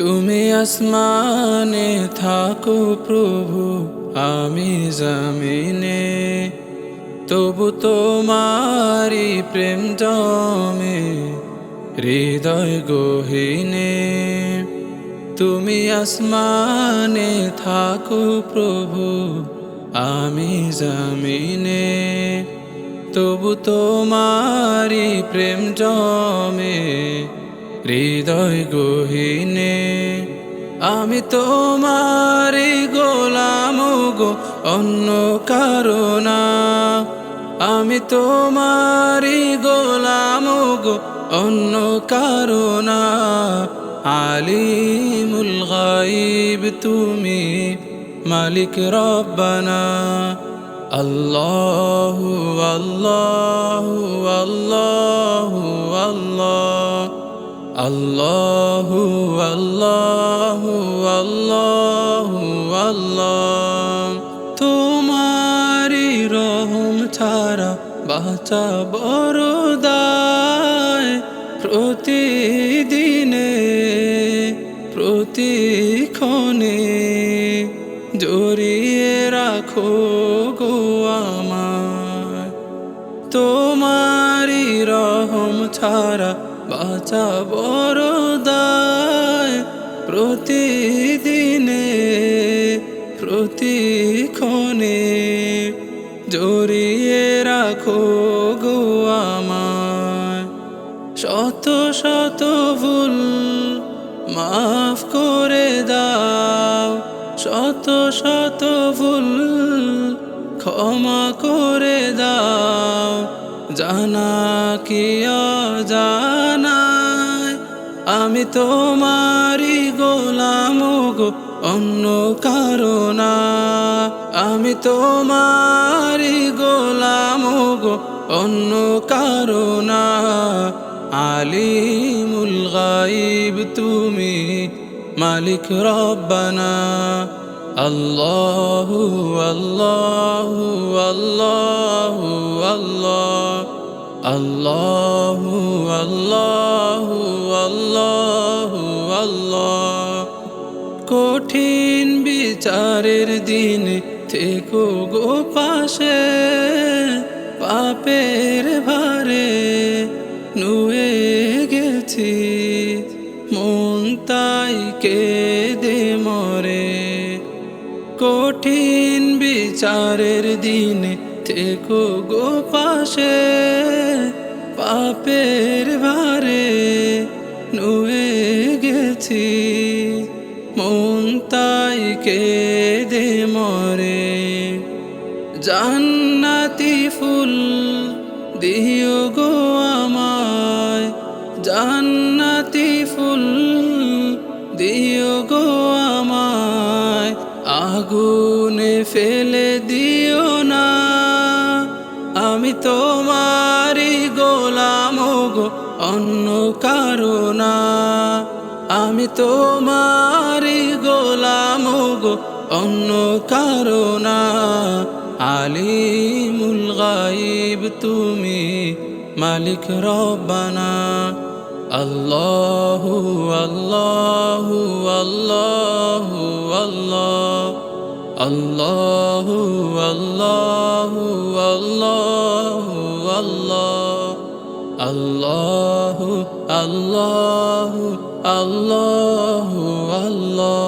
তুমি আসমানে থাকো প্রভু, আমি জমিনে, তবু তোমারি প্রেম জমে হৃদয় গহীনে। তুমি আসমানে থাকো প্রভু, আমি জমিনে, তবু তোমারি প্রেম জমে হৃদয় গহীনে। আমি তোমারি গোলাম গো, অন্য কারো না। আমি তোমারি গোলাম গো, অন্য কারো না। আলিমুল গায়ব তুমি, মালিক রব্বানা। আল্লাহু আল্লাহু আল্লাহু আল্লাহ, আল্লাহু আল্লাহু আল্লাহু আল্লাহ। তোমারি রহম ছাড়া বাঁচা বড় দায়। প্রতিদিনে প্রতিক্ষণে জড়িয়ে রাখো গো আমায়। তোমারি রহম ছাড়া বাঁচা বড় দায়। প্রতিদিনে প্রতিক্ষণে জড়িয়ে রাখো গো আমায়। শত শত ভুল মাফ করে দাও, শত শত ভুল ক্ষমা করে দাও। জানা কি অজানায় আমি তোমারি গোলাম গো, অন্য কারো না। আমি তোমারি গোলাম গো, অন্য কারো না। আলিমুল গায়ব তুমি, মালিক রব্বানা। আল্লাহু আল্লাহু আল্লাহু আল্লাহ, আল্লাহু আল্লাহু আল্লাহু আল্লাহ। কঠিন বিচারের দিনে থেকো গো পাশে, পাপের ভারে নুয়ে গেছি মন তাই কেঁদে মরে। কঠিন বিচারের দিনে থেকো গো পাশে, পাপের ভারে নুয়ে গেছি মন তাই কেঁদে মরে। জান্নাতি ফুল দিও গো আমায়, জান্নাতি ফুল দিও গো আমায়। আগুনে ফেলে দিও না, আমি তোমারি গোলাম গো, অন্য কারো না। আমি তোমারি গোলাম গো, অন্য কারো না। আলিমুল গায়ব তুমি, মালিক রব্বানা। আল্লাহু আল্লাহু আল্লাহু আল্লাহ, আল্লাহু আল্লাহু আল্লাহু আল্লাহ, আল্লাহু আল্লাহু আল্লাহু আল্লাহ।